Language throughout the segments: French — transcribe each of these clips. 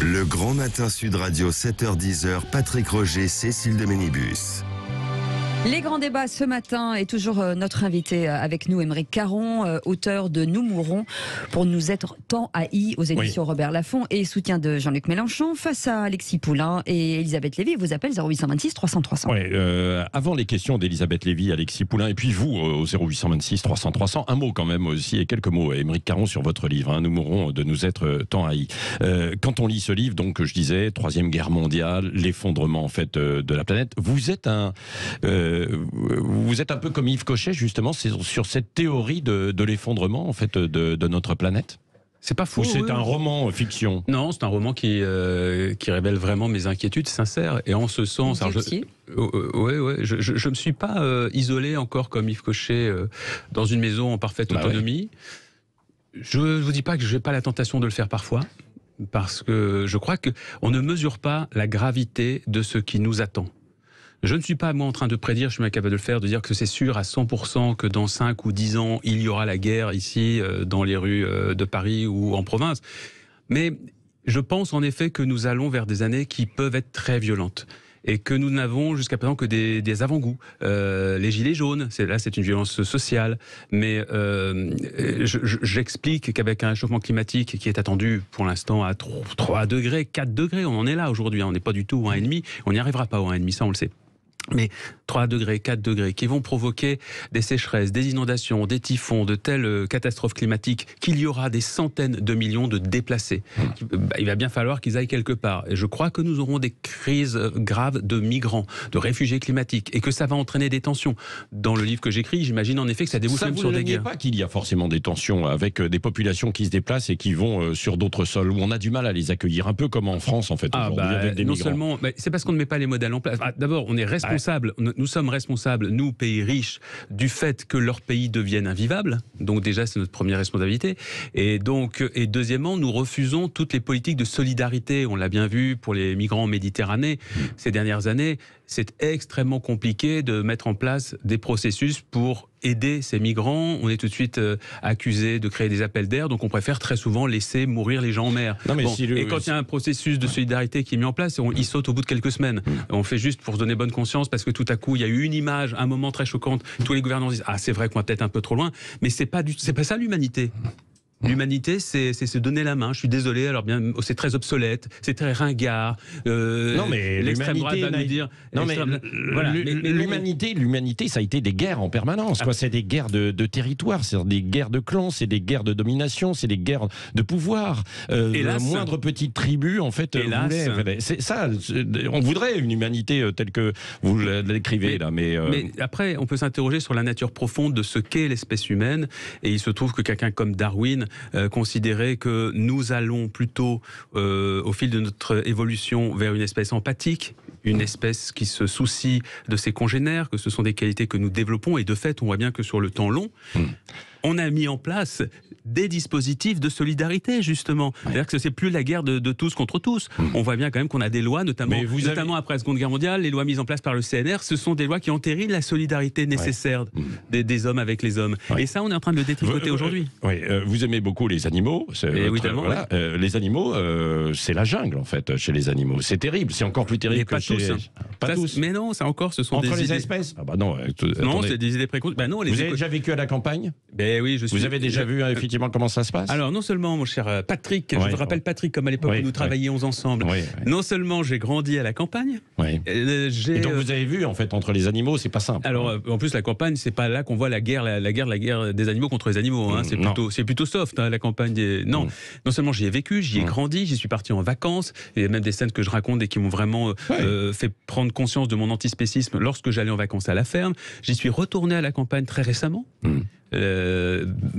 Le Grand Matin Sud Radio, 7h-10h, Patrick Roger, Cécile de Ménibus. Les grands débats ce matin est toujours notre invité avec nous, Aymeric Caron, auteur de Nous mourrons pour nous être tant haïs aux éditions Robert Laffont et soutien de Jean-Luc Mélenchon face à Alexis Poulain et Elisabeth Lévy. Vous appelle 0826 300 300. Avant les questions d'Elisabeth Lévy, Alexis Poulain et puis vous au 0826 300 300, un mot quand même aussi et quelques mots, Aymeric Caron, sur votre livre, Nous mourrons de nous être tant haïs. Quand on lit ce livre, donc je disais, Troisième Guerre mondiale, l'effondrement en fait de la planète, vous êtes un peu comme Yves Cochet justement sur cette théorie de l'effondrement en fait de notre planète. C'est pas faux. Ou c'est un roman fiction? Non, c'est un roman qui révèle vraiment mes inquiétudes sincères. Et en ce sens, je me suis pas isolé encore comme Yves Cochet dans une maison en parfaite autonomie. Je vous dis pas que je n'ai pas la tentation de le faire parfois, parce que je crois qu'on ne mesure pas la gravité de ce qui nous attend. Je ne suis pas, moi, en train de prédire, je suis incapable de le faire, de dire que c'est sûr à 100% que dans 5 ou 10 ans, il y aura la guerre ici, dans les rues de Paris ou en province. Mais je pense en effet que nous allons vers des années qui peuvent être très violentes. Et que nous n'avons jusqu'à présent que des avant-goûts. Les gilets jaunes, c'est une violence sociale. Mais j'explique qu'avec un réchauffement climatique qui est attendu pour l'instant à 3 degrés, 4 degrés, on en est là aujourd'hui. On n'est pas du tout au 1,5. On n'y arrivera pas au 1,5, ça on le sait. Mais 3 degrés, 4 degrés, qui vont provoquer des sécheresses, des inondations, des typhons, de telles catastrophes climatiques, qu'il y aura des centaines de millions de déplacés. Il va bien falloir qu'ils aillent quelque part. Et je crois que nous aurons des crises graves de migrants, de réfugiés climatiques, et que ça va entraîner des tensions. Dans le livre que j'écris, j'imagine en effet que ça débouche même sur des guerres. Vous ne pas qu'il y a forcément des tensions avec des populations qui se déplacent et qui vont sur d'autres sols, où on a du mal à les accueillir, un peu comme en France en fait aujourd'hui avec des migrants. Seulement, c'est parce qu'on ne met pas les modèles en place. D'abord, on est responsable. Nous sommes responsables, nous, pays riches, du fait que leur pays devienne invivable. Donc déjà, c'est notre première responsabilité. Et deuxièmement, nous refusons toutes les politiques de solidarité. On l'a bien vu pour les migrants en Méditerranée ces dernières années. C'est extrêmement compliqué de mettre en place des processus pour aider ces migrants. On est tout de suite accusé de créer des appels d'air, donc on préfère très souvent laisser mourir les gens en mer. Et quand il y a un processus de solidarité qui est mis en place, il saute au bout de quelques semaines. On fait juste pour se donner bonne conscience, parce que tout à coup, il y a eu une image, un moment très choquant. Tous les gouvernants disent « Ah, c'est vrai qu'on va peut-être un peu trop loin », mais c'est pas ça l'humanité. L'humanité, c'est se donner la main. Je suis désolé, alors bien, c'est très obsolète, c'est très ringard. Non, mais l'extrême droite va nous dire. Non, mais l'humanité, ça a été des guerres en permanence. C'est des guerres de territoire, c'est des guerres de clans, c'est des guerres de domination, c'est des guerres de pouvoir. La moindre petite tribu, en fait, voulait. C'est ça. On voudrait une humanité telle que vous l'écrivez là, mais après, on peut s'interroger sur la nature profonde de ce qu'est l'espèce humaine. Et il se trouve que quelqu'un comme Darwin considérer que nous allons plutôt, au fil de notre évolution, vers une espèce empathique, une espèce qui se soucie de ses congénères, que ce sont des qualités que nous développons, et de fait, on voit bien que sur le temps long, on a mis en place des dispositifs de solidarité, justement. C'est-à-dire que ce n'est plus la guerre de tous contre tous. On voit bien quand même qu'on a des lois, notamment après la Seconde Guerre mondiale, les lois mises en place par le CNR, ce sont des lois qui entérinent la solidarité nécessaire des hommes avec les hommes. Et ça, on est en train de le détricoter aujourd'hui. Vous aimez beaucoup les animaux. Les animaux, c'est la jungle, en fait, chez les animaux. C'est terrible, c'est encore plus terrible que chez... Pas tous. Mais non, c'est encore, ce sont entre des les idées... espèces. Non, c'est des idées préconçues. Vous avez déjà vécu à la campagne? Oui, vous avez déjà vu effectivement comment ça se passe? Alors non seulement, mon cher Patrick, je vous rappelle Patrick comme à l'époque où nous travaillions ensemble, non seulement j'ai grandi à la campagne, et donc vous avez vu en fait entre les animaux, c'est pas simple. Alors en plus la campagne, c'est pas là qu'on voit la guerre des animaux contre les animaux, c'est plutôt soft, la campagne. Non seulement j'y ai vécu, j'y ai grandi, j'y suis parti en vacances, il y a même des scènes que je raconte et qui m'ont vraiment fait prendre conscience de mon antispécisme lorsque j'allais en vacances à la ferme. J'y suis retourné à la campagne très récemment.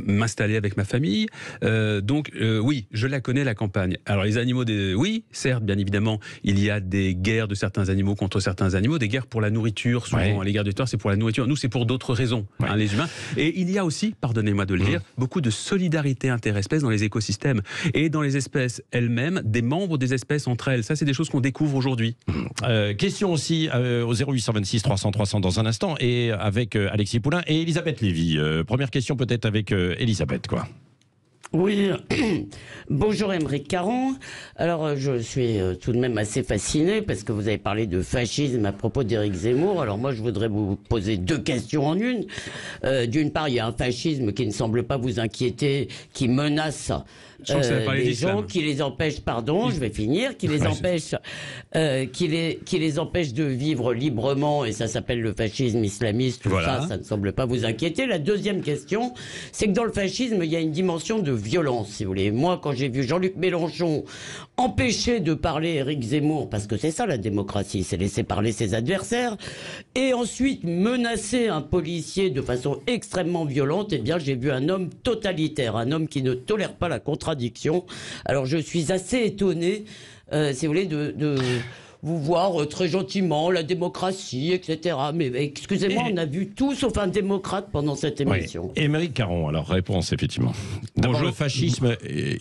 M'installer avec ma famille. Oui, je la connais, la campagne. Alors les animaux, oui, certes, bien évidemment, il y a des guerres de certains animaux contre certains animaux, des guerres pour la nourriture, souvent les guerres de territoire, c'est pour la nourriture. Nous, c'est pour d'autres raisons, les humains. Et il y a aussi, pardonnez-moi de le dire, beaucoup de solidarité interespèces dans les écosystèmes et dans les espèces elles-mêmes, des membres des espèces entre elles. Ça, c'est des choses qu'on découvre aujourd'hui. Question aussi au 0826 300 300 dans un instant, et avec Alexis Poulain et Elisabeth Lévy. Première question peut-être avec Elisabeth, quoi. Oui, bonjour Aymeric Caron. Alors je suis tout de même assez fasciné parce que vous avez parlé de fascisme à propos d'Éric Zemmour. Alors moi je voudrais vous poser 2 questions en une. D'une part, il y a un fascisme qui ne semble pas vous inquiéter, qui menace les gens, qui les empêche, je vais finir, qui les empêche, qui les empêche de vivre librement, et ça s'appelle le fascisme islamiste. Voilà. Ça ne semble pas vous inquiéter. La deuxième question, c'est que dans le fascisme, il y a une dimension de violence, si vous voulez. Moi, quand j'ai vu Jean-Luc Mélenchon empêcher de parler Éric Zemmour, parce que c'est ça la démocratie, c'est laisser parler ses adversaires, et ensuite menacer un policier de façon extrêmement violente, eh bien j'ai vu un homme totalitaire, un homme qui ne tolère pas la contradiction. Alors je suis assez étonné, si vous voulez, de vous voir très gentiment, la démocratie, etc. Mais excusez-moi, on a vu tout sauf un démocrate pendant cette émission. Oui. Aymeric Caron, alors réponse effectivement. Bonjour. Le fascisme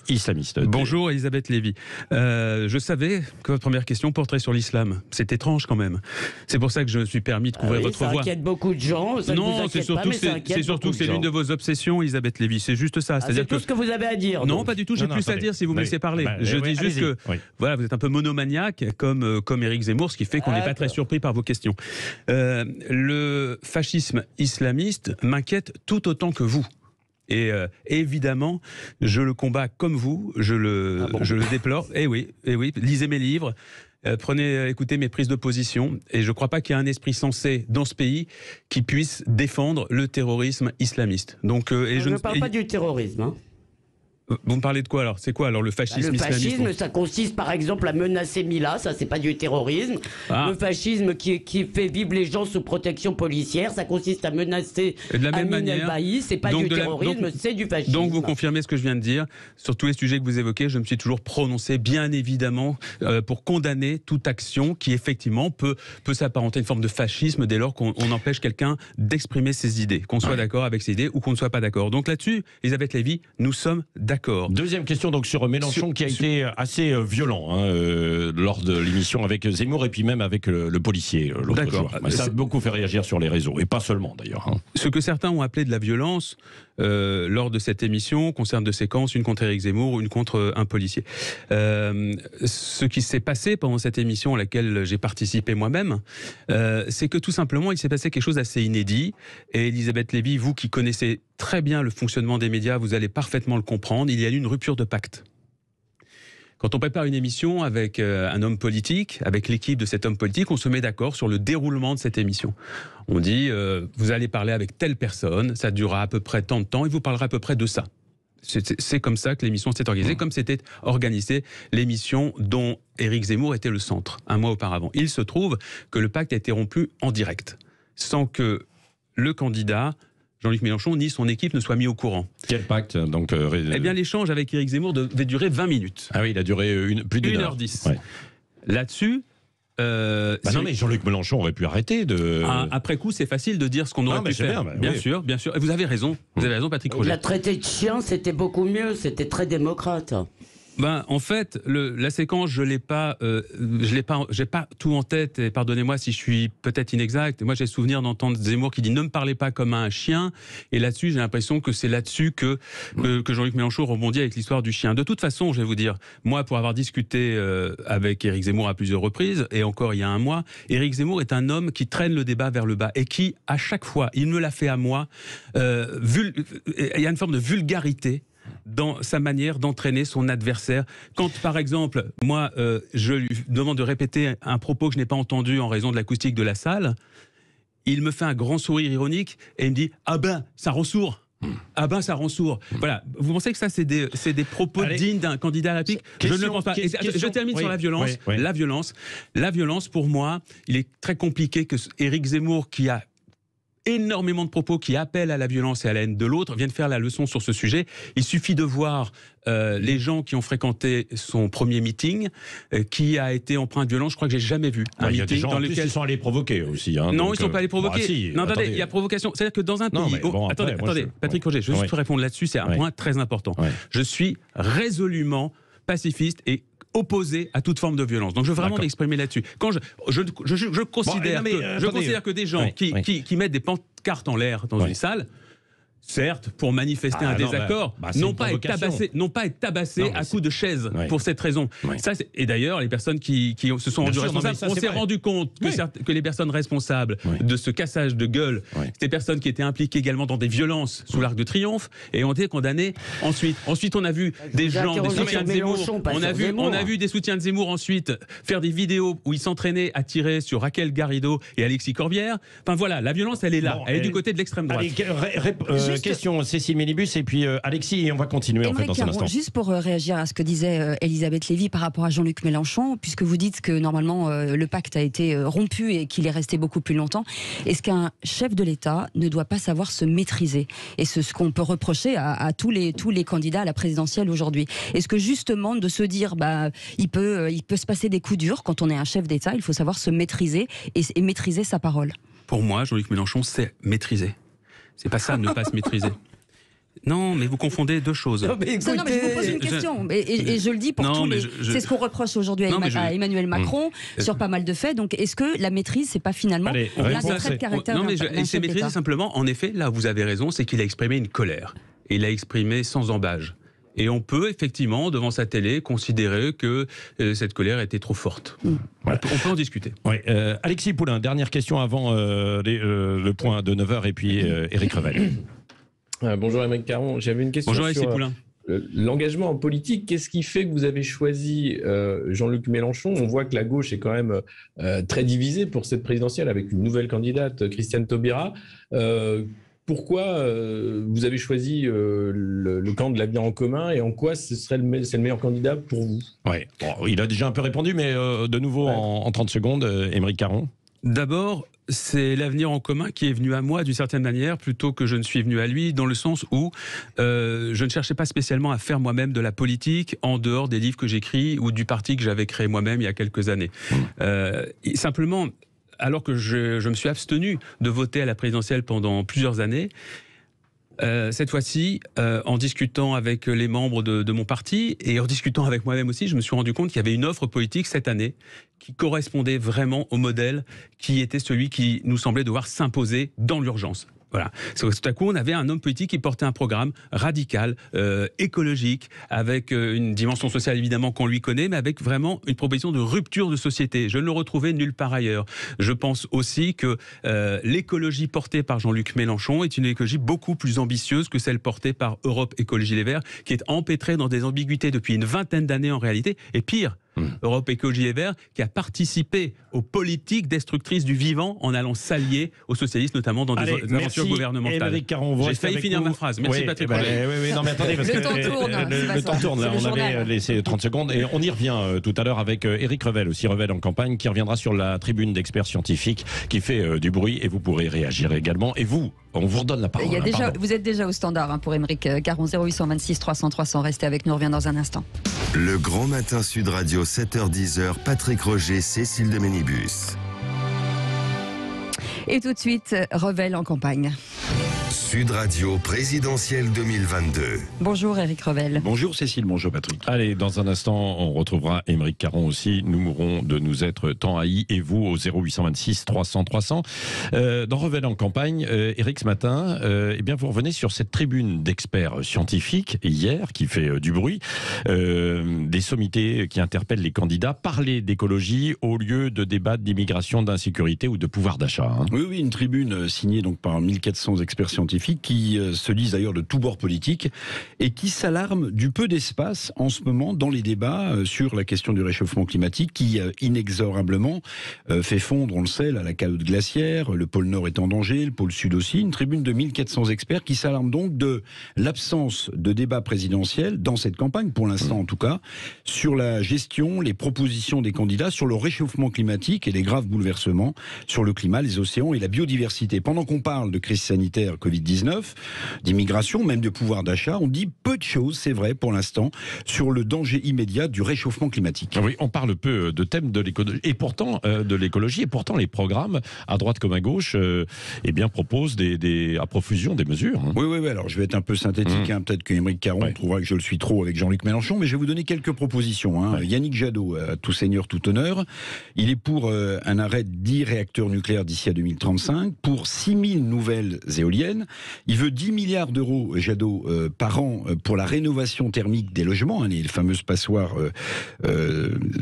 islamiste. Bonjour Elisabeth Lévy. Je savais que votre première question porterait sur l'islam. C'est étrange quand même. C'est pour ça que je me suis permis de couvrir votre voix. Ça inquiète beaucoup de gens. Non, c'est surtout que c'est l'une de vos obsessions, Elisabeth Lévy. C'est juste ça. C'est tout ce que vous avez à dire. Non, pas du tout. J'ai plus à dire si vous me laissez parler. Je dis juste que voilà, vous êtes un peu monomaniaque comme Éric Zemmour, ce qui fait qu'on n'est pas très surpris par vos questions. Le fascisme islamiste m'inquiète tout autant que vous. Et évidemment, je le combats comme vous, je le déplore. Eh oui, lisez mes livres. Écoutez mes prises de position, et je ne crois pas qu'il y ait un esprit sensé dans ce pays qui puisse défendre le terrorisme islamiste. Donc, je ne parle pas du terrorisme, hein. Vous me parlez de quoi alors? C'est quoi alors le fascisme islamiste? Le fascisme, ça consiste par exemple à menacer Mila, ça c'est pas du terrorisme. Le fascisme qui fait vivre les gens sous protection policière, ça consiste à menacer Amin El-Bailly, c'est pas du terrorisme, c'est du fascisme. Donc vous confirmez ce que je viens de dire. Sur tous les sujets que vous évoquez, je me suis toujours prononcé, bien évidemment, pour condamner toute action qui effectivement peut s'apparenter à une forme de fascisme dès lors qu'on empêche quelqu'un d'exprimer ses idées, qu'on soit d'accord avec ses idées ou qu'on ne soit pas d'accord. Donc là-dessus, Elisabeth Lévy, nous sommes d'accord. Deuxième question donc sur Mélenchon qui a été assez violent lors de l'émission avec Zemmour et puis même avec le policier l'autre jour. Ça a beaucoup fait réagir sur les réseaux et pas seulement d'ailleurs. Ce que certains ont appelé de la violence lors de cette émission concerne 2 séquences, une contre Éric Zemmour, une contre un policier. Ce qui s'est passé pendant cette émission à laquelle j'ai participé moi-même, c'est que tout simplement il s'est passé quelque chose d'assez inédit, et Elisabeth Lévy, vous qui connaissez très bien le fonctionnement des médias, vous allez parfaitement le comprendre, il y a eu une rupture de pacte. Quand on prépare une émission avec un homme politique, avec l'équipe de cet homme politique, on se met d'accord sur le déroulement de cette émission. On dit, vous allez parler avec telle personne, ça durera à peu près tant de temps, il vous parlera à peu près de ça. C'est comme ça que l'émission s'est organisée, comme c'était organisé l'émission dont Éric Zemmour était le centre, un mois auparavant. Il se trouve que le pacte a été rompu en direct, sans que le candidat Jean-Luc Mélenchon ni son équipe ne soient mis au courant. Quel pacte donc Eh bien, l'échange avec Éric Zemmour devait durer 20 minutes. Ah oui, il a duré plus d'une heure. 1h10. Ouais. Là-dessus... non mais Jean-Luc Mélenchon aurait pu arrêter de... Après coup, c'est facile de dire ce qu'on aurait pu faire. Bien sûr. Et vous avez raison, Patrick Roger. La traité de chien, c'était beaucoup mieux, c'était très démocrate. En fait, la séquence, j'ai pas tout en tête, et pardonnez-moi si je suis peut-être inexact. Moi, j'ai souvenir d'entendre Zemmour qui dit « ne me parlez pas comme un chien », et là-dessus, j'ai l'impression que c'est là-dessus que Jean-Luc Mélenchon rebondit avec l'histoire du chien. De toute façon, je vais vous dire, moi, pour avoir discuté avec Éric Zemmour à plusieurs reprises, et encore il y a un mois, Éric Zemmour est un homme qui traîne le débat vers le bas, et qui, à chaque fois, il me l'a fait à moi, il y a une forme de vulgarité dans sa manière d'entraîner son adversaire. Quand, par exemple, moi, je lui demande de répéter un propos que je n'ai pas entendu en raison de l'acoustique de la salle, il me fait un grand sourire ironique et il me dit « Ah ben, ça rend sourd !» Ah ben, ça rend sourd. Voilà. Vous pensez que ça, c'est des propos dignes d'un candidat à la pique? Je ne le pense pas. Je termine sur la violence. Oui. La violence, pour moi, il est très compliqué que Éric Zemmour, qui a énormément de propos qui appellent à la violence et à la haine de l'autre, viennent faire la leçon sur ce sujet. Il suffit de voir les gens qui ont fréquenté son premier meeting, qui a été empreint de violence. Je crois que j'ai jamais vu un meeting des gens dans lequel ils sont allés provoquer aussi. Non, donc, ils ne sont pas allés provoquer. Non, attendez, il y a provocation. C'est-à-dire que dans un pays... Attendez, Patrick Roger, je vais juste répondre là-dessus, c'est un point très important. Ouais. Je suis résolument pacifiste et opposé à toute forme de violence. Donc je veux vraiment m'exprimer là-dessus. Quand je considère que des gens qui mettent des pancartes en l'air dans une salle, Certes, pour manifester un désaccord, non pas être tabassé à coups de chaise pour cette raison. Oui. Ça, et d'ailleurs, les personnes qui se sont rendues responsables, on s'est rendu compte que les personnes responsables de ce cassage de gueule, c'était des personnes qui étaient impliquées également dans des violences sous l'Arc de Triomphe et ont été condamnées ensuite. Ensuite, on a vu des gens, des soutiens de Zemmour, on a vu des soutiens de Zemmour ensuite faire des vidéos où ils s'entraînaient à tirer sur Raquel Garrido et Alexis Corbière. Enfin voilà, la violence, elle est là. Elle est du côté de l'extrême droite. Question Cécile Minibus et puis Alexis, et on va continuer en fait dans un instant. Juste pour réagir à ce que disait Elisabeth Lévy par rapport à Jean-Luc Mélenchon, puisque vous dites que normalement le pacte a été rompu et qu'il est resté beaucoup plus longtemps, est-ce qu'un chef de l'État ne doit pas savoir se maîtriser? Et ce qu'on peut reprocher à tous les candidats à la présidentielle aujourd'hui. Est-ce que justement de se dire il peut se passer des coups durs quand on est un chef d'État, il faut savoir se maîtriser et maîtriser sa parole? Pour moi, Jean-Luc Mélenchon sait maîtriser. C'est pas ça, ne pas se maîtriser. Non, mais vous confondez deux choses. Non, mais je vous pose une question. Et je le dis pour tous les... C'est ce qu'on reproche aujourd'hui à Emmanuel Macron sur pas mal de faits. Donc, est-ce que la maîtrise, c'est pas finalement l'un des traits de caractère d'un chef d'État? Il s'est maîtrisé simplement, en effet, là vous avez raison, c'est qu'il a exprimé une colère. Et il l'a exprimé sans embâge. Et on peut effectivement, devant sa télé, considérer que cette colère était trop forte. Voilà. On peut en discuter. Oui. Alexis Poulain, dernière question avant le point de 9h et puis Éric Revel. Bonjour Émeric Caron, j'avais une question sur l'engagement en politique. Qu'est-ce qui fait que vous avez choisi Jean-Luc Mélenchon? On voit que la gauche est quand même très divisée pour cette présidentielle avec une nouvelle candidate, Christiane Taubira. Pourquoi vous avez choisi le camp de l'avenir en commun et en quoi c'est le meilleur candidat pour vous? Il a déjà un peu répondu, mais de nouveau en 30 secondes, Émeric Caron. D'abord, c'est l'avenir en commun qui est venu à moi d'une certaine manière plutôt que je ne suis venu à lui, dans le sens où je ne cherchais pas spécialement à faire moi-même de la politique en dehors des livres que j'écris ou du parti que j'avais créé moi-même il y a quelques années. Simplement, alors que je me suis abstenu de voter à la présidentielle pendant plusieurs années, cette fois-ci, en discutant avec les membres de mon parti et en discutant avec moi-même aussi, je me suis rendu compte qu'il y avait une offre politique cette année qui correspondait vraiment au modèle qui était celui qui nous semblait devoir s'imposer dans l'urgence. Voilà. Tout à coup, on avait un homme politique qui portait un programme radical, écologique, avec une dimension sociale évidemment qu'on lui connaît, mais avec vraiment une proposition de rupture de société. Je ne le retrouvais nulle part ailleurs. Je pense aussi que l'écologie portée par Jean-Luc Mélenchon est une écologie beaucoup plus ambitieuse que celle portée par Europe Écologie Les Verts, qui est empêtrée dans des ambiguïtés depuis une vingtaine d'années en réalité, et pire. Europe Écologie Les Verts, qui a participé aux politiques destructrices du vivant en allant s'allier aux socialistes, notamment dans des aventures gouvernementales. J'ai failli finir ma phrase. Merci Patrick. Non mais attendez, parce le temps tourne. Là, on avait laissé 30 secondes et on y revient tout à l'heure avec Éric Revel, aussi Revel en campagne, qui reviendra sur la tribune d'experts scientifiques qui fait du bruit et vous pourrez réagir également. Et vous, on vous redonne la parole. Vous êtes déjà au standard pour Émeric Caron, 0826 300 300. Restez avec nous, on revient dans un instant. Le Grand Matin Sud Radio, 7h-10h, Patrick Roger, Cécile de Ménibus. Et tout de suite, Revel en campagne. Sud Radio présidentielle 2022. Bonjour Éric Revel. Bonjour Cécile, bonjour Patrick. Allez, dans un instant, on retrouvera Émeric Caron aussi. Nous mourrons de nous être tant haïs et vous au 0826 300 300. Dans Revel en campagne, Éric, ce matin, vous revenez sur cette tribune d'experts scientifiques hier qui fait du bruit, des sommités qui interpellent les candidats, parler d'écologie au lieu de débattre d'immigration, d'insécurité ou de pouvoir d'achat. Oui, une tribune signée donc par 1400 experts scientifiques qui se lisent d'ailleurs de tous bords politiques et qui s'alarment du peu d'espace en ce moment dans les débats sur la question du réchauffement climatique qui inexorablement fait fondre, on le sait, la calotte glaciaire, le pôle Nord est en danger, le pôle Sud aussi. Une tribune de 1400 experts qui s'alarment donc de l'absence de débat présidentiel dans cette campagne, pour l'instant en tout cas, sur la gestion, les propositions des candidats, sur le réchauffement climatique et les graves bouleversements sur le climat, les océans et la biodiversité. Pendant qu'on parle de crise sanitaire, Covid-19, d'immigration, même de pouvoir d'achat, on dit peu de choses, c'est vrai pour l'instant, sur le danger immédiat du réchauffement climatique. Oui, on parle peu de thèmes de l'écologie, et pourtant les programmes, à droite comme à gauche, proposent à profusion des mesures. Oui, alors je vais être un peu synthétique, peut-être que Émeric Caron trouvera que je le suis trop avec Jean-Luc Mélenchon, mais je vais vous donner quelques propositions. Yannick Jadot, à tout seigneur, tout honneur, il est pour un arrêt de 10 réacteurs nucléaires d'ici à 2035, pour 6000 nouvelles éoliennes, hydrogène. Il veut 10 milliards d'euros, Jadot, par an pour la rénovation thermique des logements, les fameuses passoires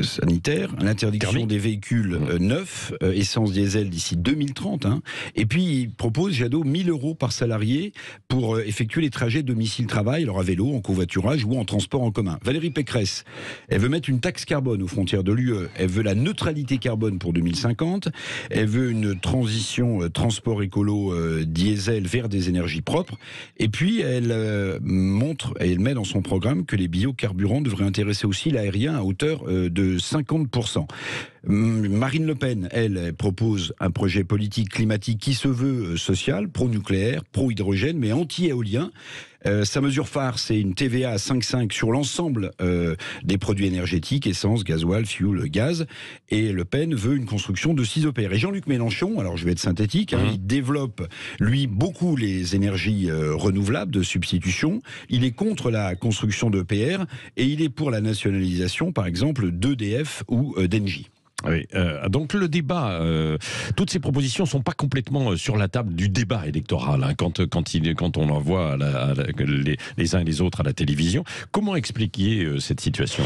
sanitaires, l'interdiction des véhicules neufs, essence diesel d'ici 2030. Et puis, il propose, Jadot, 1 000 euros par salarié pour effectuer les trajets domicile-travail, alors à vélo, en covoiturage ou en transport en commun. Valérie Pécresse, elle veut mettre une taxe carbone aux frontières de l'UE. Elle veut la neutralité carbone pour 2050. Elle veut une transition transport écolo diesel vers des énergies propres. Et puis, elle montre et elle met dans son programme que les biocarburants devraient intéresser aussi l'aérien à hauteur de 50%. Marine Le Pen, elle propose un projet politique climatique qui se veut social, pro-nucléaire, pro-hydrogène, mais anti-éolien. Sa mesure phare, c'est une TVA à 5,5 sur l'ensemble des produits énergétiques, essence, gasoil, fuel, gaz. Et Le Pen veut une construction de 6 EPR. Et Jean-Luc Mélenchon, alors je vais être synthétique, il développe, lui, beaucoup les énergies renouvelables de substitution. Il est contre la construction d'EPR et il est pour la nationalisation, par exemple, d'EDF ou d'Engie. Oui, donc le débat, toutes ces propositions sont pas complètement sur la table du débat électoral quand on en voit les uns et les autres à la télévision. Comment expliquer cette situation ?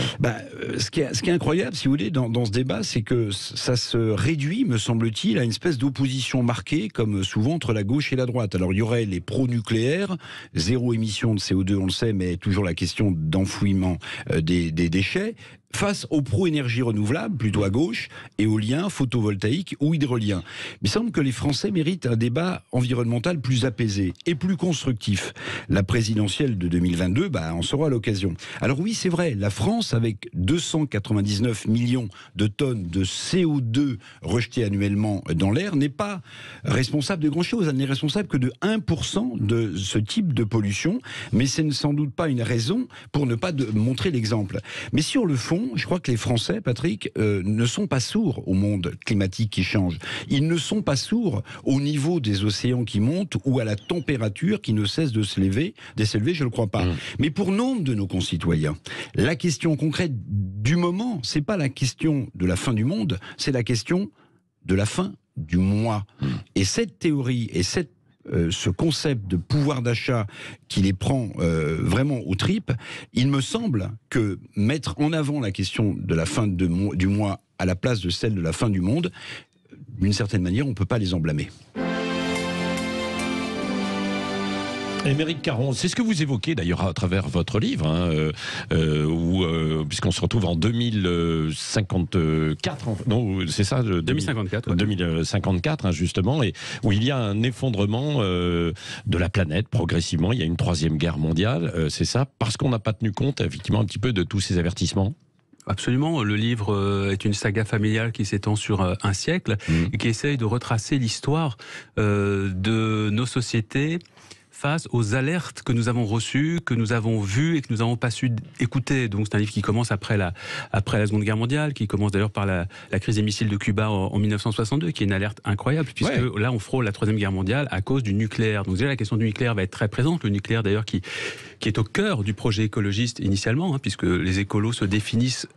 Ce qui est incroyable, si vous voulez, dans ce débat, c'est que ça se réduit, me semble-t-il, à une espèce d'opposition marquée, comme souvent entre la gauche et la droite. Alors il y aurait les pro-nucléaires, zéro émission de CO2, on le sait, mais toujours la question d'enfouissement des déchets, face aux pro-énergie renouvelable, plutôt à gauche, éolien, photovoltaïque ou hydrolien. Il semble que les Français méritent un débat environnemental plus apaisé et plus constructif. La présidentielle de 2022 en sera l'occasion. Alors oui, c'est vrai, la France, avec 299 millions de tonnes de CO2 rejetées annuellement dans l'air, n'est pas responsable de grand-chose. Elle n'est responsable que de 1% de ce type de pollution, mais ce n'est sans doute pas une raison pour ne pas montrer l'exemple. Mais sur le fond, je crois que les Français, Patrick, ne sont pas sourds au monde climatique qui change. Ils ne sont pas sourds au niveau des océans qui montent ou à la température qui ne cesse de s'élever, je ne le crois pas. Mais pour nombre de nos concitoyens, la question concrète du moment, c'est pas la question de la fin du monde, c'est la question de la fin du mois. Et cette théorie et ce concept de pouvoir d'achat qui les prend vraiment aux tripes, il me semble que mettre en avant la question de la fin du mois à la place de celle de la fin du monde, d'une certaine manière, on ne peut pas les en blâmer. Émeric Caron, c'est ce que vous évoquez d'ailleurs à travers votre livre, puisqu'on se retrouve en 2054, non, c'est ça 2054. Ouais. 2054, justement, et où il y a un effondrement de la planète progressivement. Il y a une 3e guerre mondiale, c'est ça, parce qu'on n'a pas tenu compte, effectivement, un petit peu de tous ces avertissements. Absolument, le livre est une saga familiale qui s'étend sur un siècle et qui essaye de retracer l'histoire de nos sociétés face aux alertes que nous avons reçues, que nous avons vues et que nous n'avons pas su écouter. Donc c'est un livre qui commence après la Seconde Guerre mondiale, qui commence d'ailleurs par la crise des missiles de Cuba en 1962, qui est une alerte incroyable, puisque là on frôle la 3e Guerre mondiale à cause du nucléaire. Donc déjà la question du nucléaire va être très présente, le nucléaire d'ailleurs qui est au cœur du projet écologiste initialement, puisque les écolos se définissent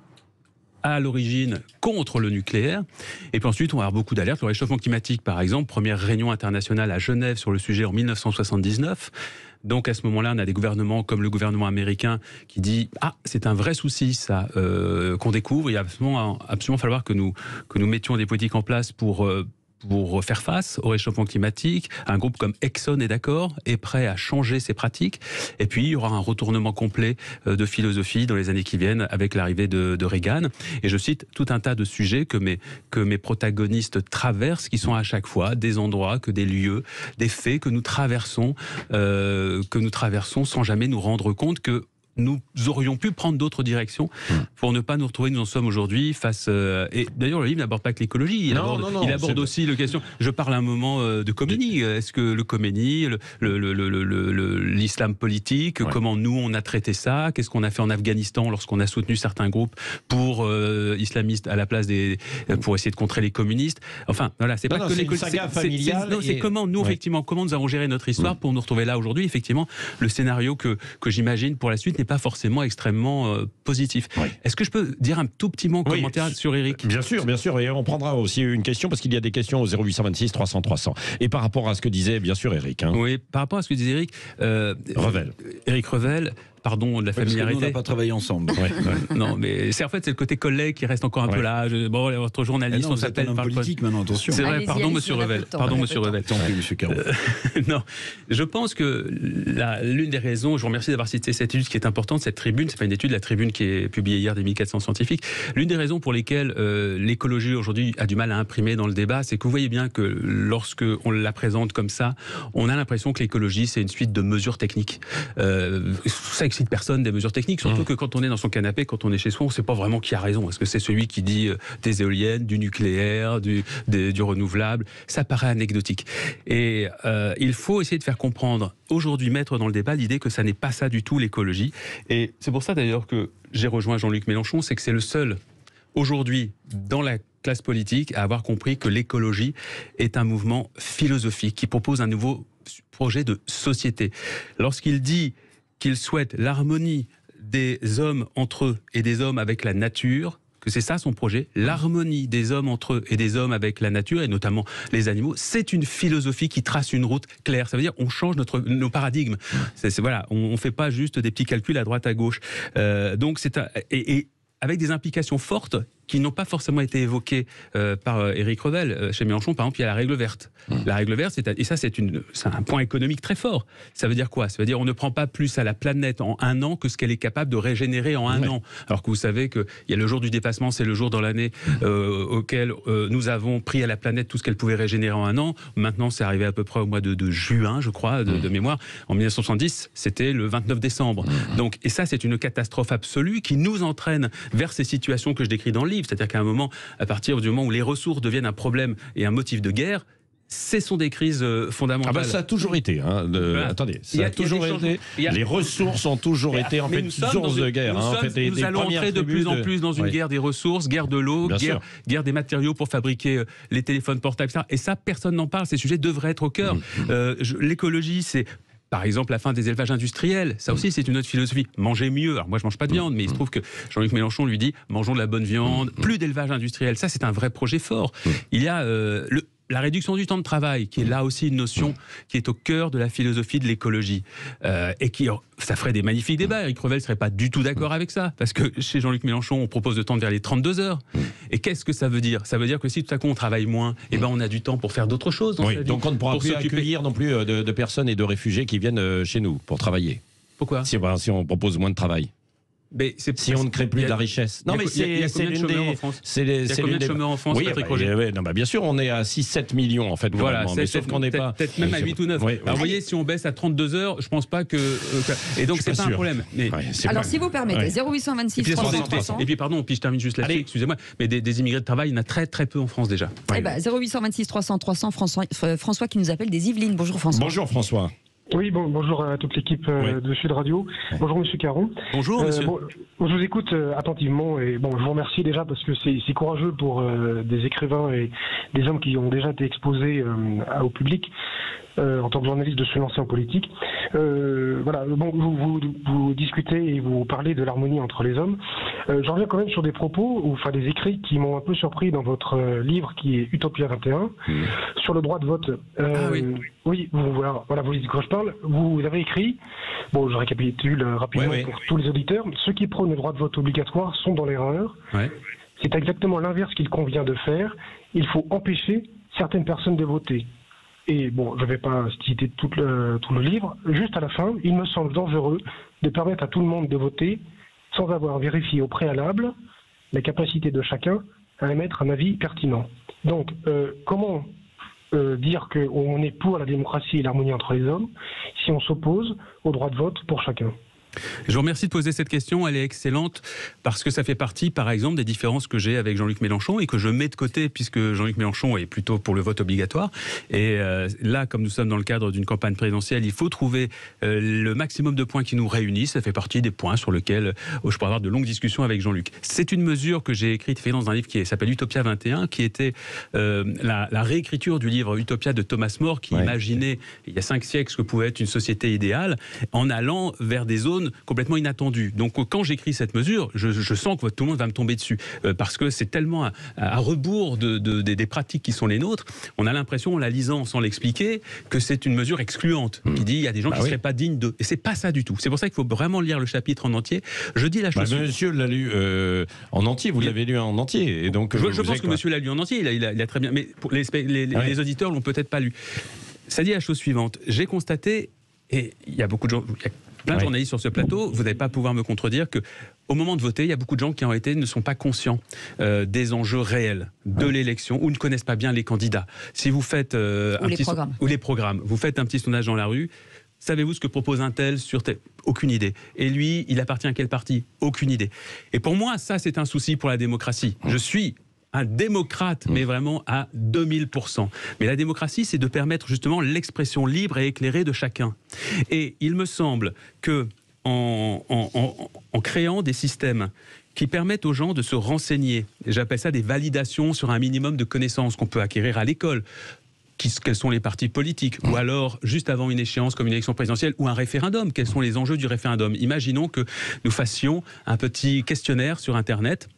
à l'origine contre le nucléaire. Et puis ensuite, on va avoir beaucoup d'alertes. Le réchauffement climatique, par exemple, première réunion internationale à Genève sur le sujet en 1979. Donc à ce moment-là, on a des gouvernements comme le gouvernement américain qui dit « Ah, c'est un vrai souci, ça, qu'on découvre. Il va absolument falloir que nous mettions des politiques en place pour faire face au réchauffement climatique. » Un groupe comme Exxon est d'accord, est prêt à changer ses pratiques. Et puis, il y aura un retournement complet de philosophie dans les années qui viennent avec l'arrivée de Reagan. Et je cite tout un tas de sujets que mes protagonistes traversent, qui sont à chaque fois des endroits, que des lieux, des faits que nous traversons sans jamais nous rendre compte que nous aurions pu prendre d'autres directions pour ne pas nous retrouver, nous en sommes aujourd'hui face... et d'ailleurs, le livre n'aborde pas que l'écologie, il aborde aussi la question... Je parle un moment de Khomeini. Est-ce que le Khomeini, l'islam politique, comment nous, on a traité ça? Qu'est-ce qu'on a fait en Afghanistan lorsqu'on a soutenu certains groupes pour islamistes à la place pour essayer de contrer les communistes? Enfin, voilà, c'est pas que l'écologie. C'est comment nous, effectivement, comment nous avons géré notre histoire pour nous retrouver là aujourd'hui. Effectivement, le scénario que j'imagine pour la suite n'est pas forcément extrêmement positif. Oui. Est-ce que je peux dire un tout petit mot commentaire sur Éric ? Bien sûr, et on prendra aussi une question, parce qu'il y a des questions au 0826 300 300. Et par rapport à ce que disait, bien sûr, Éric. Oui, par rapport à ce que disait Éric... Revel. Éric Revel... Pardon de la familiarité. On n'a pas travaillé ensemble. Non, mais c'est le côté collègue qui reste encore un peu là. Bon, votre journaliste, on s'appelle par politique maintenant, attention. C'est vrai, pardon, monsieur Revel. Pardon, monsieur Revel. Tant pis, monsieur Caron. Non, je pense que l'une des raisons, je vous remercie d'avoir cité cette étude qui est importante, cette tribune, c'est pas une étude, la tribune qui est publiée hier des 1400 scientifiques. L'une des raisons pour lesquelles l'écologie aujourd'hui a du mal à imprimer dans le débat, c'est que vous voyez bien que lorsque on la présente comme ça, on a l'impression que l'écologie, c'est une suite de mesures techniques. Ça excite personne des mesures techniques, surtout que quand on est dans son canapé, quand on est chez soi, on ne sait pas vraiment qui a raison. Est-ce que c'est celui qui dit des éoliennes, du nucléaire, du renouvelable ? Ça paraît anecdotique. Et il faut essayer de faire comprendre, aujourd'hui, mettre dans le débat l'idée que ça n'est pas ça du tout l'écologie. Et c'est pour ça d'ailleurs que j'ai rejoint Jean-Luc Mélenchon, c'est que c'est le seul aujourd'hui dans la classe politique à avoir compris que l'écologie est un mouvement philosophique qui propose un nouveau projet de société. Lorsqu'il dit qu'il souhaite l'harmonie des hommes entre eux et des hommes avec la nature, que c'est ça son projet, l'harmonie des hommes entre eux et des hommes avec la nature, et notamment les animaux, c'est une philosophie qui trace une route claire. Ça veut dire qu'on change nos paradigmes. Voilà, on ne fait pas juste des petits calculs à droite à gauche. Donc et avec des implications fortes qui n'ont pas forcément été évoquées par Éric Revel. Chez Mélenchon, par exemple, il y a la règle verte. La règle verte, c'est un point économique très fort. Ça veut dire quoi ? Ça veut dire on ne prend pas plus à la planète en un an que ce qu'elle est capable de régénérer en un an. Alors que vous savez qu'il y a le jour du dépassement, c'est le jour dans l'année auquel nous avons pris à la planète tout ce qu'elle pouvait régénérer en un an. Maintenant, c'est arrivé à peu près au mois de juin, je crois, de mémoire. En 1970, c'était le 29 décembre. Donc, et ça, c'est une catastrophe absolue qui nous entraîne vers ces situations que je décris dans le livre. C'est-à-dire qu'à un moment, à partir du moment où les ressources deviennent un problème et un motif de guerre, ce sont des crises fondamentales. Ah bah ça a toujours été. Attendez, ça a toujours été. Les ressources ont toujours été en fait source de guerre. Nous allons entrer de plus en plus dans une guerre des ressources, guerre de l'eau, guerre des matériaux pour fabriquer les téléphones portables, etc. Et ça, personne n'en parle. Ces sujets devraient être au cœur. L'écologie, c'est... Par exemple, la fin des élevages industriels, ça aussi c'est une autre philosophie. Manger mieux. Alors moi je mange pas de viande, mais il se trouve que Jean-Luc Mélenchon lui dit mangeons de la bonne viande, plus d'élevage industriel. Ça c'est un vrai projet fort. Il y a la réduction du temps de travail, qui est là aussi une notion qui est au cœur de la philosophie de l'écologie. Et ça ferait des magnifiques débats. Éric Revel ne serait pas du tout d'accord avec ça, parce que chez Jean-Luc Mélenchon, on propose de tendre vers les 32 heures. Et qu'est-ce que ça veut dire ? Ça veut dire que si tout à coup on travaille moins, on a du temps pour faire d'autres choses dans sa vie. Donc on ne pourra plus accueillir non plus de personnes et de réfugiés qui viennent chez nous pour travailler. Pourquoi ? Si on propose moins de travail. Mais si on ne crée plus de la richesse. Non, mais il y a combien de chômeurs en France ? Il y a combien de chômeurs en France, Patrick Roger ? Bien sûr, on est à 6-7 millions en fait. Voilà, mais sauf qu'on n'est pas. Peut-être même à 8 ou 9. Alors vous voyez, si on baisse à 32 heures, je pense pas que. Et donc c'est pas un problème. Alors si vous permettez, 0826 300 300. Et puis pardon, puis je termine juste là-dessus, excusez-moi, mais des immigrés de travail, il y en a très très peu en France déjà. 0826 300 300, François qui nous appelle des Yvelines. Bonjour François. Bonjour François. Oui, bonjour à toute l'équipe de Sud Radio. Bonjour Monsieur Caron. Bonjour Monsieur. Je vous écoute attentivement et je vous remercie déjà parce que c'est courageux pour des écrivains et des hommes qui ont déjà été exposés au public en tant que journaliste de se lancer en politique. Vous discutez et vous parlez de l'harmonie entre les hommes. J'en reviens quand même sur des propos, des écrits qui m'ont un peu surpris dans votre livre qui est Utopia 21 sur le droit de vote. Oui, vous dites de quoi je parle. Vous avez écrit, je récapitule rapidement pour tous les auditeurs, ceux qui prônent le droit de vote obligatoire sont dans l'erreur. C'est exactement l'inverse qu'il convient de faire. Il faut empêcher certaines personnes de voter. Et je ne vais pas citer tout le livre. Juste à la fin, il me semble dangereux de permettre à tout le monde de voter sans avoir vérifié au préalable la capacité de chacun à émettre un avis pertinent. Donc, comment dire qu'on est pour la démocratie et l'harmonie entre les hommes si on s'oppose au droit de vote pour chacun ? Je vous remercie de poser cette question, elle est excellente parce que ça fait partie par exemple des différences que j'ai avec Jean-Luc Mélenchon et que je mets de côté puisque Jean-Luc Mélenchon est plutôt pour le vote obligatoire et là comme nous sommes dans le cadre d'une campagne présidentielle, il faut trouver le maximum de points qui nous réunissent, ça fait partie des points sur lesquels je pourrais avoir de longues discussions avec Jean-Luc. C'est une mesure que j'ai écrite dans un livre qui s'appelle Utopia 21 qui était la réécriture du livre Utopia de Thomas More qui imaginait il y a 5 siècles ce que pouvait être une société idéale en allant vers des zones zone complètement inattendue. Donc quand j'écris cette mesure, je sens que tout le monde va me tomber dessus, parce que c'est tellement à rebours des pratiques qui sont les nôtres. On a l'impression, en la lisant sans l'expliquer, que c'est une mesure excluante, qui dit il y a des gens qui ne seraient pas dignes d'eux. Et c'est pas ça du tout. C'est pour ça qu'il faut vraiment lire le chapitre en entier. Je dis la chose. Monsieur l'a lu en entier, vous l'avez lu en entier. Et donc, je pense que monsieur l'a lu en entier, il a très bien. Mais pour les auditeurs l'ont peut-être pas lu. Ça dit la chose suivante. J'ai constaté, et il y a beaucoup de gens, il y a plein de journalistes sur ce plateau, vous n'allez pas pouvoir me contredire que au moment de voter, il y a beaucoup de gens qui ne sont pas conscients des enjeux réels de l'élection ou ne connaissent pas bien les candidats. Si vous faites les programmes, vous faites un petit sondage dans la rue. Savez-vous ce que propose un tel sur tel? Aucune idée. Et lui, il appartient à quel parti? Aucune idée. Et pour moi, ça, c'est un souci pour la démocratie. Je suis un démocrate, mais vraiment à 2000%. Mais la démocratie, c'est de permettre justement l'expression libre et éclairée de chacun. Et il me semble que en créant des systèmes qui permettent aux gens de se renseigner, j'appelle ça des validations sur un minimum de connaissances qu'on peut acquérir à l'école, quels sont les partis politiques, ou alors juste avant une échéance comme une élection présidentielle ou un référendum, quels sont les enjeux du référendum. Imaginons que nous fassions un petit questionnaire sur Internet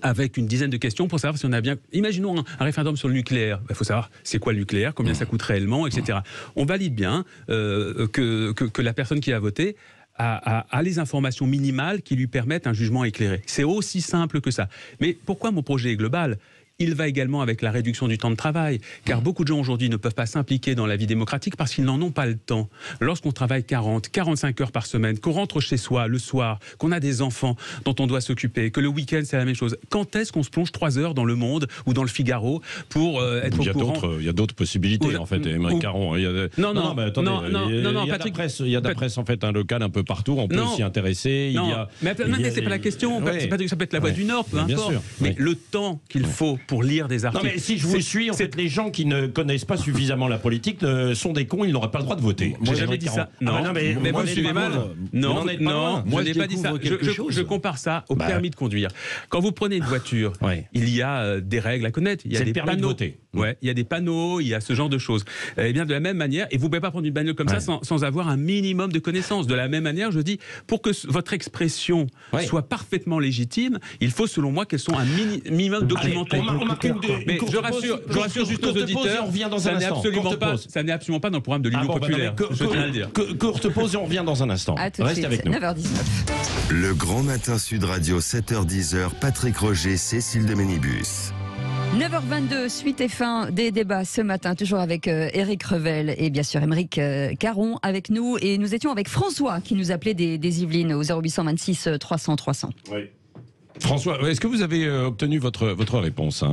avec une dizaine de questions pour savoir si on a bien... Imaginons un référendum sur le nucléaire. Il faut savoir c'est quoi le nucléaire, combien ça coûte réellement, etc. On valide bien que la personne qui a voté a les informations minimales qui lui permettent un jugement éclairé. C'est aussi simple que ça. Mais pourquoi mon projet est global ? Il va également avec la réduction du temps de travail, car beaucoup de gens aujourd'hui ne peuvent pas s'impliquer dans la vie démocratique parce qu'ils n'en ont pas le temps. Lorsqu'on travaille 40, 45 heures par semaine, qu'on rentre chez soi le soir, qu'on a des enfants dont on doit s'occuper, que le week-end c'est la même chose, quand est-ce qu'on se plonge 3 heures dans Le Monde ou dans le Figaro pour être au courant? Il y a d'autres possibilités en fait, Émeric Caron. Non, Patrick, il y a de la presse en fait un local un peu partout, on peut s'y intéresser. Mais c'est pas la question. Patrick, ça peut être La Voix du Nord, peu importe. Mais le temps qu'il faut pour lire des articles. Non mais si je vous suis, en fait, les gens qui ne connaissent pas suffisamment la politique sont des cons, ils n'auraient pas le droit de voter. J'ai jamais dit ça. Non, mais vous suivez mal. Non, moi je n'ai pas dit ça. Je compare ça au permis de conduire. Quand vous prenez une voiture, il y a des règles à connaître. Il y a des panneaux. Il y a des panneaux, il y a ce genre de choses. Et bien de la même manière, et vous ne pouvez pas prendre une bagnole comme ça sans avoir un minimum de connaissances. De la même manière, je dis, pour que votre expression soit parfaitement légitime, il faut selon moi qu'elle soit un minimum documenté. Mais je rassure juste aux auditeurs, ça n'est absolument pas dans le programme de l'Union populaire. Je tiens à le dire. Courte pause et on revient dans un instant. Restez avec nous. 9h19. Le Grand Matin Sud Radio, 7h10, Patrick Roger, Cécile de Ménibus. 9h22, suite et fin des débats ce matin, toujours avec Éric Revel et bien sûr Émeric Caron avec nous. Et nous étions avec François qui nous appelait des Yvelines au 0826 300 300. Oui. François, est-ce que vous avez obtenu votre réponse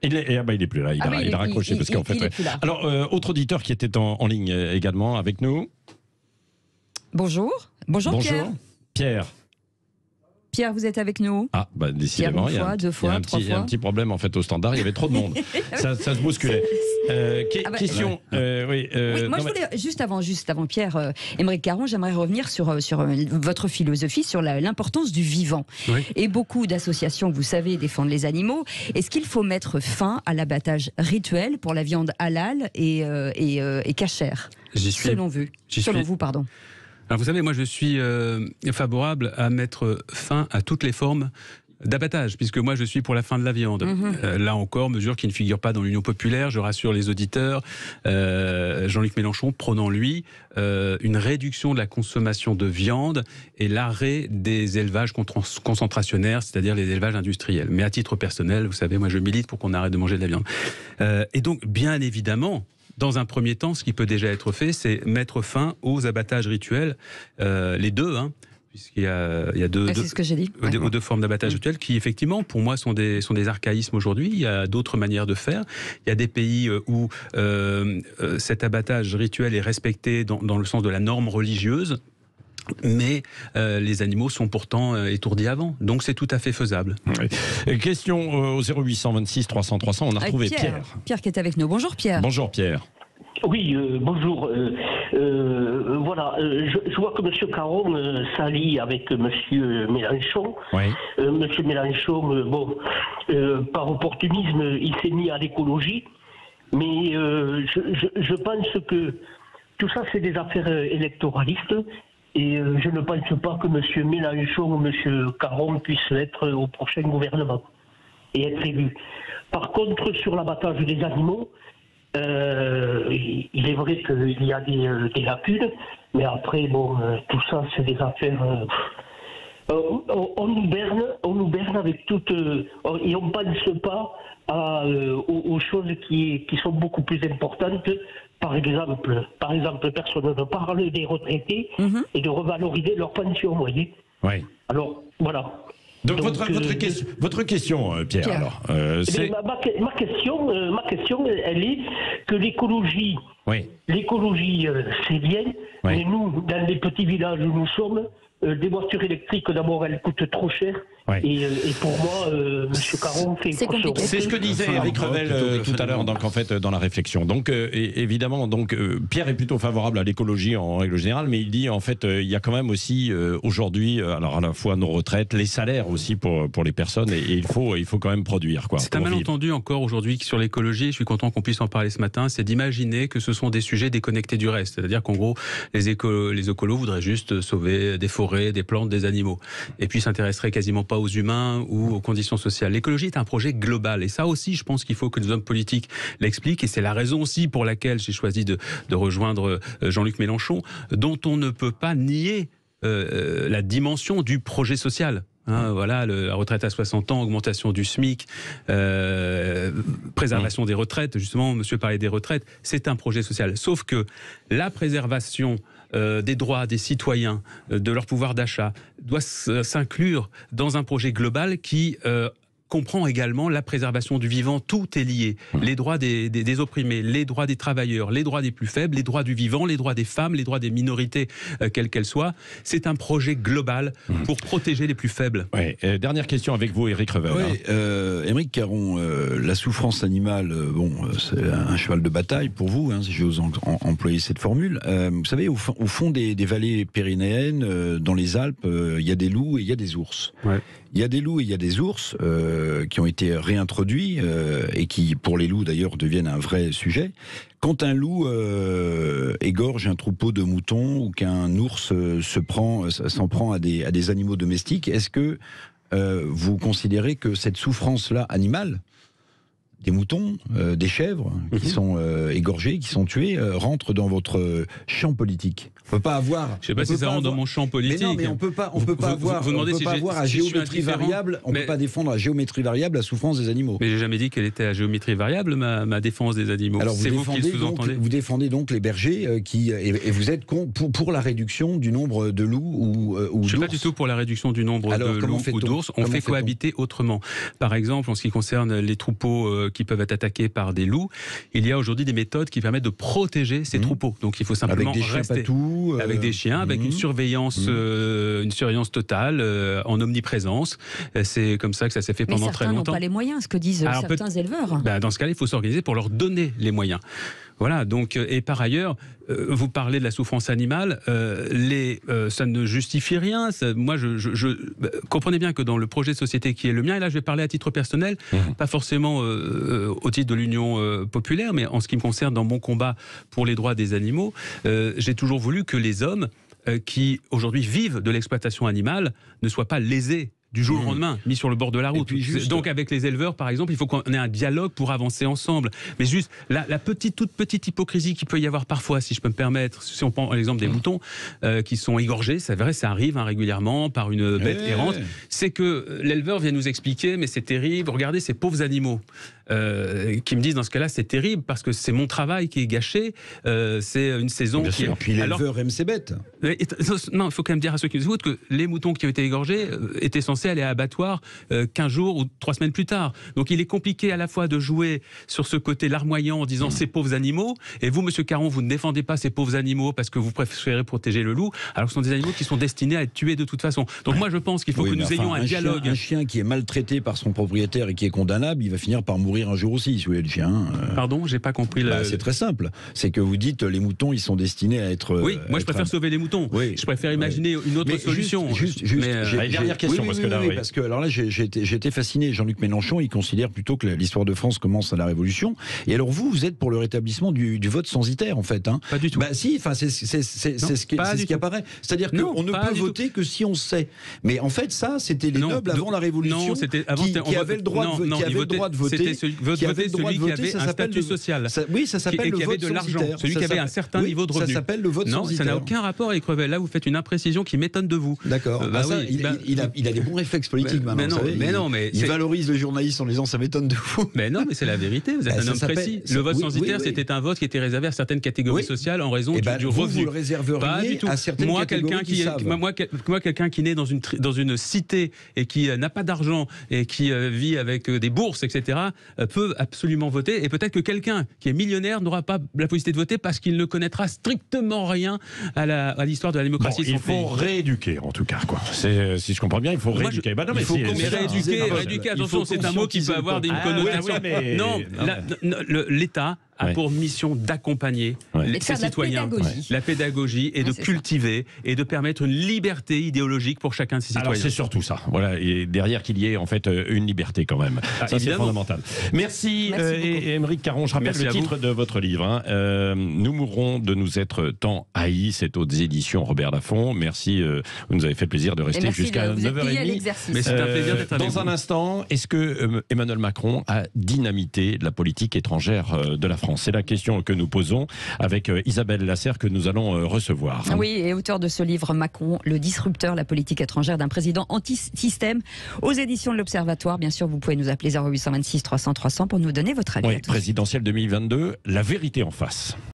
il est plus là, il a raccroché parce qu'en fait. Alors, autre auditeur qui était en ligne également avec nous. Bonjour. Bonjour. Pierre. Pierre, vous êtes avec nous? Ah, décidément, il y a un petit problème en fait au standard, il y avait trop de monde. ça se bousculait. Question. Oui, moi, je voulais, juste avant Pierre, Émeric Caron, j'aimerais revenir sur votre philosophie, sur l'importance du vivant. Oui. Et beaucoup d'associations, vous savez, défendent les animaux. Est-ce qu'il faut mettre fin à l'abattage rituel pour la viande halal et cachère, selon vous, pardon? Alors vous savez, moi je suis favorable à mettre fin à toutes les formes d'abattage, puisque moi je suis pour la fin de la viande. Là encore, mesure qui ne figure pas dans l'Union populaire, je rassure les auditeurs. Jean-Luc Mélenchon prônant lui une réduction de la consommation de viande et l'arrêt des élevages concentrationnaires, c'est-à-dire les élevages industriels. Mais à titre personnel, vous savez, moi je milite pour qu'on arrête de manger de la viande. Et donc, bien évidemment, dans un premier temps, ce qui peut déjà être fait, c'est mettre fin aux abattages rituels, les deux, puisqu'il y a deux formes d'abattage rituel qui, effectivement, pour moi, sont des archaïsmes aujourd'hui. Il y a d'autres manières de faire. Il y a des pays où cet abattage rituel est respecté dans le sens de la norme religieuse. Mais les animaux sont pourtant étourdis avant, donc c'est tout à fait faisable. Oui. Question au 0826 300 300, on a retrouvé Pierre. Pierre qui est avec nous. Bonjour Pierre. Bonjour Pierre. Oui, bonjour. Voilà, je vois que M. Caron s'allie avec M. Mélenchon. Oui. M. Mélenchon, par opportunisme, il s'est mis à l'écologie, mais je pense que tout ça, c'est des affaires électoralistes. Et je ne pense pas que M. Mélenchon ou M. Caron puissent être au prochain gouvernement et être élus. Par contre, sur l'abattage des animaux, il est vrai qu'il y a des lacunes, mais après, bon, tout ça, c'est des affaires... on nous berne avec toutes... et on ne pense pas aux choses qui sont beaucoup plus importantes. Par exemple, personne ne parle des retraités et de revaloriser leur pension, vous voyez. Oui. Alors, voilà. Donc votre question, Pierre, alors, c'est... Ma question, elle est que l'écologie, c'est bien, mais nous, dans les petits villages où nous sommes, des voitures électriques, d'abord, elles coûtent trop cher. Et pour moi, M. Caron fait... C'est ce que disait Éric Revel tout à l'heure, donc en fait, dans la réflexion. Donc, évidemment, Pierre est plutôt favorable à l'écologie en règle générale, mais il dit, en fait, il y a quand même aussi, aujourd'hui, alors à la fois nos retraites, les salaires aussi pour les personnes, et il faut quand même produire, quoi. C'est un malentendu encore aujourd'hui sur l'écologie, je suis content qu'on puisse en parler ce matin, c'est d'imaginer que ce sont des sujets déconnectés du reste. C'est-à-dire qu'en gros, les écolos voudraient juste sauver des forêts, des plantes, des animaux. Et puis s'intéresseraient quasiment pas aux humains ou aux conditions sociales. L'écologie est un projet global. Et ça aussi, je pense qu'il faut que les hommes politiques l'expliquent. Et c'est la raison aussi pour laquelle j'ai choisi de rejoindre Jean-Luc Mélenchon, dont on ne peut pas nier la dimension du projet social. Voilà, la retraite à 60 ans, augmentation du SMIC, préservation des retraites. Justement, monsieur parlait des retraites. C'est un projet social. Sauf que la préservation des droits des citoyens, de leur pouvoir d'achat, doit s'inclure dans un projet global qui comprend également la préservation du vivant. Tout est lié. Les droits des opprimés, les droits des travailleurs, les droits des plus faibles, les droits du vivant, les droits des femmes, les droits des minorités, quelles qu'elles soient. C'est un projet global pour protéger les plus faibles. Dernière question avec vous, Éric Revel. Émeric Caron, la souffrance animale, c'est un cheval de bataille pour vous, si j'ose employer cette formule. Vous savez, au fond des vallées pyrénéennes, dans les Alpes, il y a des loups et il y a des ours. Il y a des loups et il y a des ours qui ont été réintroduits et qui, pour les loups d'ailleurs, deviennent un vrai sujet. Quand un loup égorge un troupeau de moutons ou qu'un ours s'en prend à des animaux domestiques, est-ce que vous considérez que cette souffrance-là animale, des moutons, des chèvres qui sont égorgés, qui sont tués, rentrent dans votre champ politique? On peut pas avoir. Je sais pas si ça rentre dans mon champ politique. Mais non, mais on peut pas avoir à géométrie variable. On peut pas défendre à géométrie variable la souffrance des animaux. Mais j'ai jamais dit qu'elle était à géométrie variable ma défense des animaux. Alors vous défendez donc les bergers et vous êtes pour la réduction du nombre de loups ou d'ours. Je suis pas du tout pour la réduction du nombre de loups ou d'ours. On fait cohabiter autrement. Par exemple, en ce qui concerne les troupeaux qui peuvent être attaqués par des loups, il y a aujourd'hui des méthodes qui permettent de protéger ces troupeaux. Donc il faut simplement rester avec des chiens, avec une surveillance totale, en omniprésence. C'est comme ça que ça s'est fait pendant très longtemps. Mais certains n'ont pas les moyens, ce que disent certains éleveurs. Dans ce cas-là, il faut s'organiser pour leur donner les moyens. Voilà, donc, et par ailleurs, vous parlez de la souffrance animale, ça ne justifie rien. Moi, comprenez bien que dans le projet de société qui est le mien, et là je vais parler à titre personnel, pas forcément au titre de l'Union populaire, mais en ce qui me concerne dans mon combat pour les droits des animaux, j'ai toujours voulu que les hommes qui aujourd'hui vivent de l'exploitation animale ne soient pas lésés du jour au lendemain, mis sur le bord de la route. Donc avec les éleveurs, par exemple, il faut qu'on ait un dialogue pour avancer ensemble. Mais juste la toute petite hypocrisie qu'il peut y avoir parfois, si je peux me permettre, si on prend l'exemple des moutons qui sont égorgés, c'est vrai, ça arrive régulièrement par une bête errante, c'est que l'éleveur vient nous expliquer, mais c'est terrible, regardez ces pauvres animaux. Qui me disent dans ce cas-là, c'est terrible parce que c'est mon travail qui est gâché, c'est une saison bien qui sûr. Puis l'éleveur aime ses bêtes. Non, il faut quand même dire à ceux qui nous écoutent que les moutons qui ont été égorgés étaient censés aller à abattoir 15 jours ou 3 semaines plus tard. Donc il est compliqué à la fois de jouer sur ce côté larmoyant en disant ces pauvres animaux, et vous, monsieur Caron, vous ne défendez pas ces pauvres animaux parce que vous préférez protéger le loup, alors que ce sont des animaux qui sont destinés à être tués de toute façon. Donc moi je pense qu'il faut que nous ayons un dialogue. Un chien qui est maltraité par son propriétaire et qui est condamnable, il va finir par mourir un jour aussi, si vous voulez, le chien. Pardon, j'ai pas compris. C'est très simple. C'est que vous dites les moutons, ils sont destinés à être. Oui, moi je préfère sauver les moutons. Oui. Je préfère imaginer une autre solution. Dernière question, parce que oui, parce que alors là, j'ai été fasciné. Jean-Luc Mélenchon, il considère plutôt que l'histoire de France commence à la Révolution. Et alors vous êtes pour le rétablissement du vote censitaire, en fait. Hein. Pas du tout. Bah si, enfin c'est ce qui apparaît. C'est-à-dire qu'on ne peut voter que si on sait. Mais en fait, ça, c'était les nobles avant la Révolution qui avaient le droit de voter. Celui qui avait un statut social. Oui, ça s'appelle le vote de l'argent. censitaire. Celui qui avait un certain niveau de revenu. Ça s'appelle le vote censitaire. Non, ça n'a aucun rapport avec Revel. Là, vous faites une imprécision qui m'étonne de vous. D'accord. Il a des bons réflexes politiques maintenant. Il valorise le journaliste en disant ça m'étonne de vous. Mais non, mais c'est la vérité. Vous êtes un homme précis. Le vote censitaire, c'était un vote qui était réservé à certaines catégories sociales en raison du revenu. Vous le réserveriez à certaines catégories qui savent. Moi, quelqu'un qui naît dans une cité et qui n'a pas d'argent et qui vit avec des bourses, etc., peut absolument voter. Et peut-être que quelqu'un qui est millionnaire n'aura pas la possibilité de voter parce qu'il ne connaîtra strictement rien à l'histoire de la démocratie de son pays. Il faut rééduquer, en tout cas. Si je comprends bien, il faut rééduquer. Rééduquer, attention, c'est un mot qui peut avoir une connotation. Non, l'État a pour mission d'accompagner ses citoyens, la pédagogie et de cultiver et de permettre une liberté idéologique pour chacun de ses citoyens. Alors c'est surtout ça, voilà, et derrière qu'il y ait en fait une liberté quand même. Ça c'est fondamental. Merci Aymeric Caron, je rappelle le titre de votre livre, Nous mourrons de nous être tant haïs, c'est aux éditions Robert Laffont. Merci, vous nous avez fait plaisir de rester jusqu'à 9h30. Mais c'est un plaisir d'être avec vous. Dans un instant, est-ce que Emmanuel Macron a dynamité la politique étrangère de la France? C'est la question que nous posons avec Isabelle Lasserre que nous allons recevoir. Oui, et auteur de ce livre Macron, le disrupteur, la politique étrangère d'un président anti-système, aux éditions de l'Observatoire. Bien sûr, vous pouvez nous appeler 0826 300 300 pour nous donner votre avis. Oui, présidentielle 2022, la vérité en face.